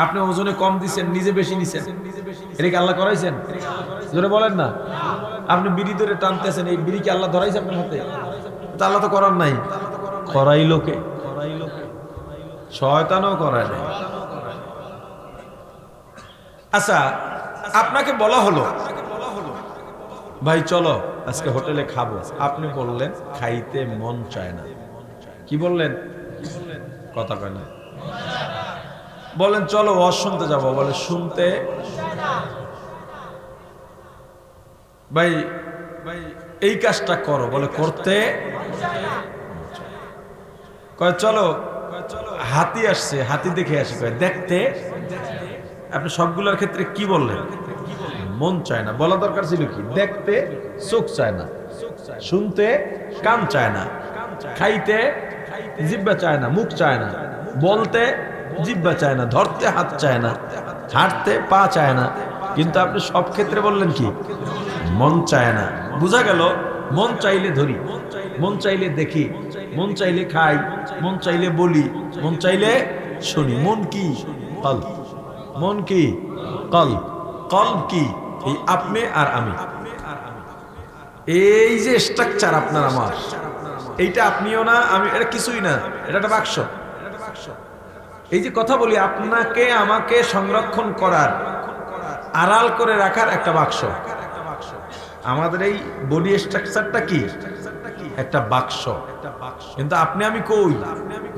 আপনি ওজনে কম দিচ্ছেন, নিজে বেশি নিছেন, এটা কি আল্লাহ করাইছেন? জোরে বলেন না। আপনি বিড়ি ধরে টানতেছেন, এই বিড়ি কি আল্লাহ ধরাইছে আপনার হাতে? তো আল্লাহ তো করার নাই, করাই লোকে, শয়তানও করায় নাই। আচ্ছা, আপনাকে বলা হলো ভাই চলো আজকে হোটেলে খাবো, আপনি বললেন খাইতে মন চায় না। কি বললেন? কথা কয় না। বলেন চলো ওয়াজ শুনতে যাবো, বলে শুনতে ভাই এই কাজটা করো, বলে করতে। কয় চলো হাতি আসছে, হাতি দেখে আসি। কয় দেখতে। আপনি সবগুলোর ক্ষেত্রে কি বললেন? মন চায় না। বলা দরকার ছিল কি? দেখতে চোখ চায় না, শুনতে কান চায় না, খাইতে জিহ্বা চায় না, মুখ চায় না, বলতে জিহ্বা চায় না, ধরতে হাত চায় না, হাঁটতে পা চায় না। কিন্তু আপনি সব ক্ষেত্রে বললেন কি? মন চায় না। বোঝা গেল মন চাইলে ধরি, মন চাইলে দেখি, মন চাইলে খাই, মন চাইলে বলি, মন চাইলে শুনি। মন কি? কল। মন কি? কল। কল কি? এই আপনি আর আমি। এই যে স্ট্রাকচার আপনার আমার, এইটা আপনিও না আমি, এটা কিছুই না, এটা একটা বাক্স। এই যে কথা বলি, আপনাকে আমাকে সংরক্ষণ করার, আড়াল করে রাখার একটা বাক্স। আমাদের এই বডি স্ট্রাকচারটা কি? একটা বাক্স। কিন্তু আপনি আমি কই?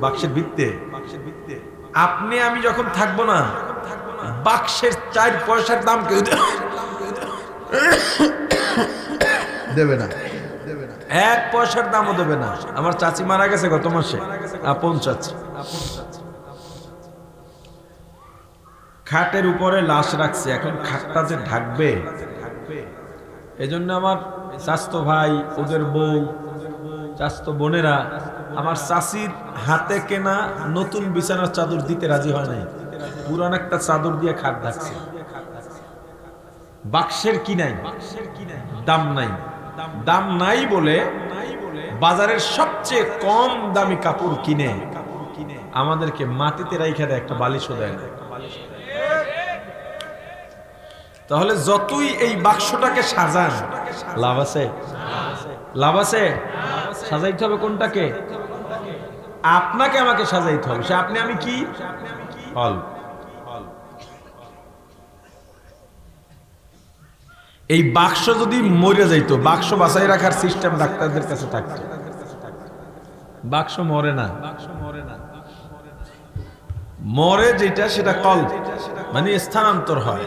বাক্সের ভিত্তে। আপনি আমি যখন থাকবো না, বাক্সের 4 পয়সার দাম কেউ দেবে না, 1 পয়সার দামও দেবে না। আমার চাচি মারা গেছে গত মাসে, আপন চাচি। খাটের উপরে লাশ রাখছে, এখন খাটটা যে ঢাকবে, এজন্য আমার চাচতো ভাই, ওদের বউ, চাচতো বোনেরা আমার চাচির হাতে কেনা নতুন বিছানার চাদর দিতে রাজি হয় নাই, পুরান একটা চাদর দিয়ে খাট ঢাকছে। বাক্সের কি নাই? দাম নাই। দাম নাই বলে বাজারের সবচেয়ে কম দামি কাপড় কিনে আমাদেরকে মাটিতে রাইখা দেয়, একটা বালিশও দেয় না। তাহলে যতই এই বাক্সটাকে সাজান, লাভ আছে? লাভ আছে? সাজাইতে হবে কোনটাকে? আপনাকে আমাকে সাজাইতে হবে। সে আপনি আমি কি? হল। এই বাক্স যদি মরে যাইতো, বাক্স বাঁচাই রাখার সিস্টেম ডাক্তারদের কাছে থাকতো। বাক্স মরে না, মরে যেটা সেটা কল, মানে স্থানান্তর হয়।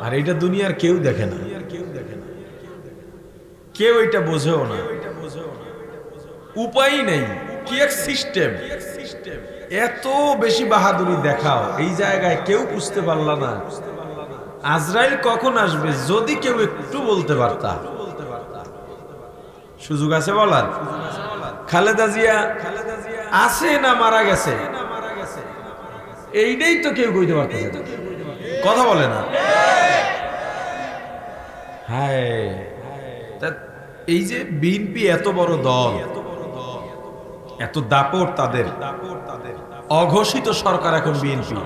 আর এটা দুনিয়ার কেউ দেখে না, কেউ এটা বোঝেও না, উপায় নেই। কি এক সিস্টেম! এত বেশি বাহাদুরি দেখাও, এই জায়গায় কেউ বুঝতে পারল না আজরাইল কখন আসবে। যদি কেউ একটু বলতে পারতা। সুযোগ আছে বলার? খালেদা জিয়া আছে না মারা গেছে, এইটাই তো কেউ কইতে পারতেছে না। কথা বলে না। হায়, এই যে বিএনপি এত বড় দল, এত দাপট তাদের, অঘোষিত সরকার এখন বিএনপি।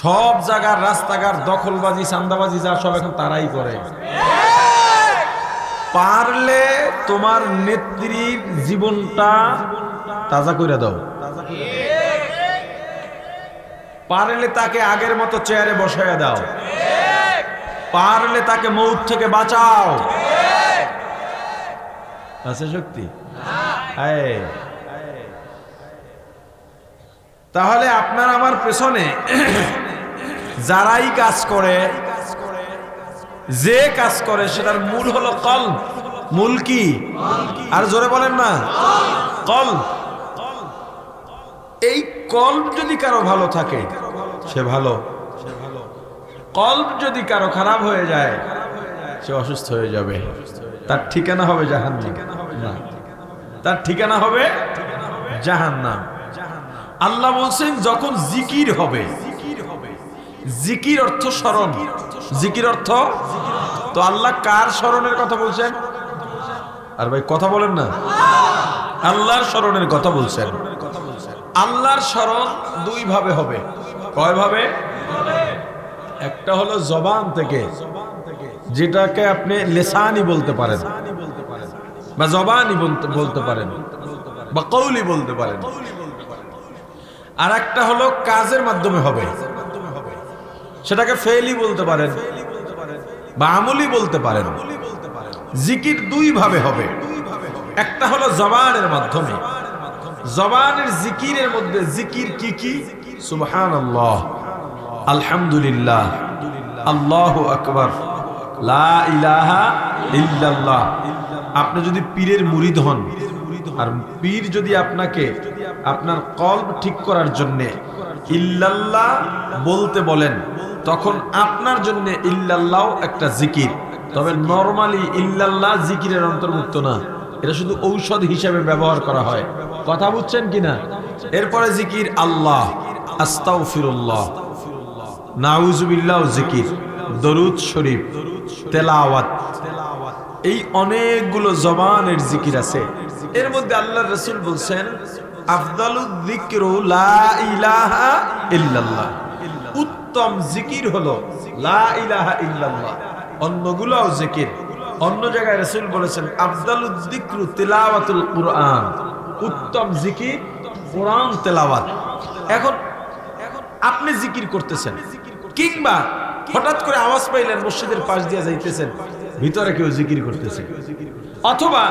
সব জায়গার রাস্তাঘাট দখলবাজি, চান্দাবাজি যা সব এখন তারাই করে। পারলে তোমার নেত্রীর জীবনটা তাজা করে দাও, পারলে তাকে আগের মতো চেয়ারে বসায় দাও, পারলে তাকে মৌত থেকে বাঁচাও। আছে শক্তি? তাহলে আপনার আমার পেছনে যারাই কাজ করে, যে কাজ করে, সেটার মূল হলো কলব। মূল কি? আর জোরে বলেন না, কলব। এই কলব যদি কারো ভালো থাকে সে ভালো, কলব যদি কারো খারাপ হয়ে যায় সে অসুস্থ হয়ে যাবে। তার ঠিকানা হবে জাহান্নাম। না, তার ঠিকানা হবে জাহান্নাম। আল্লাহ বলছেন যখন জিকির হবে, জিকির অর্থ স্মরণ, জিকির অর্থ, তো আল্লাহ কার স্মরণের কথা বলছেন? আর ভাই কথা বলেন না, আল্লাহর স্মরণের কথা বলছেন। আল্লাহর স্মরণ দুই ভাবে হবে। কয় ভাবে? একটা হলো জবান থেকে, যেটাকে আপনি লিসানি বলতে পারেন বা জবানি বলতে পারেন বা কওলি বলতে পারেন। আর একটা হলো কাজের মাধ্যমে হবে, সেটাকে ফেলি বলতে পারেন বা আমলি বলতে পারেন। জিকির দুই ভাবে হবে। একটা হলো জবানের মাধ্যমে। জবানের জিকিরের মধ্যে জিকির কি কি? সুবহানাল্লাহ, আলহামদুলিল্লাহ, আল্লাহু আকবার, লা ইলাহা ইল্লাল্লাহ। আপনি যদি পীরের মুরিদ হন, আর পীর যদি আপনাকে আপনার কলব ঠিক করার জন্য ইল্লাল্লাহ বলতে বলেন, তখন আপনার জন্য ইল্লাল্লাহ একটা জিকির। তবে নরমালি ইল্লাল্লাহ জিকিরের অন্তর্ভুক্ত না, এটা শুধু ঔষধ হিসেবে ব্যবহার করা হয়। কথা বুঝছেন কিনা? এরপরে জিকির আল্লাহ, আস্তাগফিরুল্লাহ, নাউজুবিল্লাহ জিকির, দরুদ শরীফ, তেলাওয়াত, এই অনেকগুলো জবানের জিকির আছে। এর মধ্যে আল্লাহর রাসূল বলছেন আফদালুয যিকরু লা ইলাহা ইল্লাল্লাহ, উত্তম জিকির হলো লা ইলাহা ইল্লাল্লাহ। অন্যগুলোও জিকির। অন্য জায়গায় রাসূল বলেছেন আফদালুয যিকরু তিলাওয়াতুল কুরআন, উত্তম জিকির কোরআন তেলাওয়াত। এখন আপনি জিকির করতেছেন, কিংবা হঠাৎ করে আওয়াজ পাইলেন মসজিদের পাশ দিয়ে যাইতেছেন, ভিতরে কেউ জিকির করতেছে, অথবা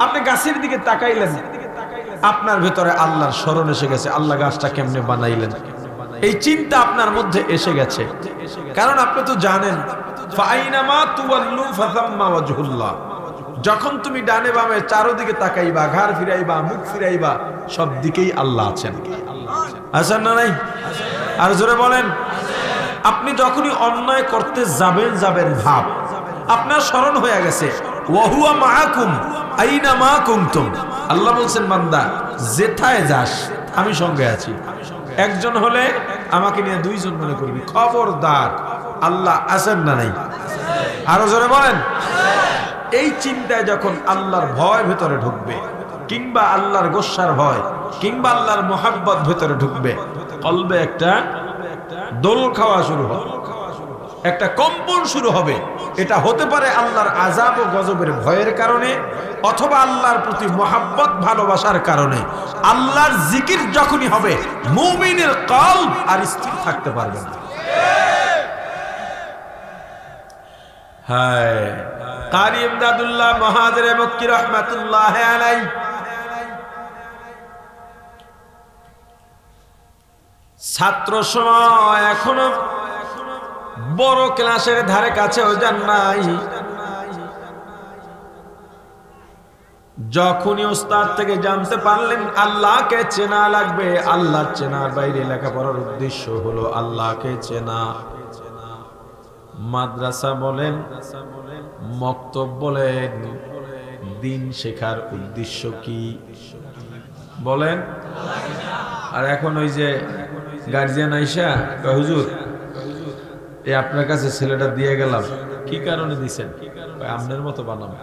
আপনি গাছের দিকে তাকাইলেন, আপনার ভেতরে আল্লাহর স্মরণ এসে গেছে, আল্লাহ গাছটা কেমনে বানাইলেন, এই চিন্তা আপনার মধ্যে এসে গেছে। কারণ আপনি তো জানেন ফাইনামা তুওয়াল্লু ফাসাম্মা ওয়াজহুল্লাহ, যখন তুমি ডানে বামে চারদিকে তাকাইবা, ঘাড় ফিরাইবা, মুখ ফিরাইবা, সব দিকেই আল্লাহ আছেন। আছেন না নাই? আর জোরে বলেন। আপনি যখনই অন্যায় করতে যাবেন ভাব, আপনার স্মরণ হয়ে গেছে ওয়াহুয়া মাআকুম আইনা মা কুনতুম। আল্লাহ বলছেন বান্দা যেথায় যাস আমি সঙ্গে আছি। একজন হলে আমাকে নিয়ে দুইজন মনে করবি, খবরদার আল্লাহ আছেন না নাই? আরো জোরে বলেন। এই চিন্তায় যখন আল্লাহর ভয় ভেতরে ঢুকবে, কিংবা আল্লাহর গোসার ভয়, কিংবা আল্লাহর মোহাব্বত ভেতরে ঢুকবে, কলবে একটা দোল খাওয়া শুরু হবে, একটা কম্পন শুরু হবে। এটা হতে পারে আল্লাহর আযাব ও গজবের ভয়ের কারণে, অথবা আল্লাহর প্রতি মোহাব্বত ভালোবাসার কারণে। আল্লাহর জিকির যখনই হবে, মুমিনের কলব আর স্থির থাকতে পারবে না। হায় কারি ইমদাদুল্লাহ মুহাজিরে মক্কি রাহমাতুল্লাহ আলাইহি ছাত্র সময় এখনো বড় ক্লাসের ধারে কাছেও যান নাই। যখনই ওস্তাদ থেকে জানতে পারলেন আল্লাহকে চেনা লাগবে, আল্লাহ চেনার বাইরে লেখাপড়ার উদ্দেশ্য হলো আল্লাহকে চেনা। মাদ্রাসা বলেন, মক্তব বলেন, দিন শেখার উদ্দেশ্য কি বলেন? আর এখন ওই যে গার্জিয়ান আইসা হুজুর এই আপনার কাছে ছেলেটা দিয়ে গেলাম, কি কারণে দিছেন? আপনার মতো বানাবো।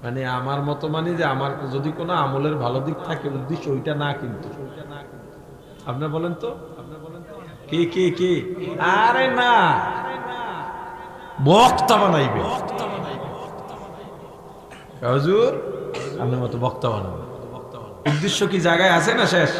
মানে আমার মতো, মানে যে আমার যদি কোনো আমলের ভালো দিক থাকে, উদ্দেশ্য ওইটা না। কিন্তু আপনার বলেন তো, কে কে কে? আরে না, বক্তা বানাইবে হুজুর, আপনার মতো বক্তা বানাবে। উদ্দেশ্য কি জায়গায় আছে না শেষ?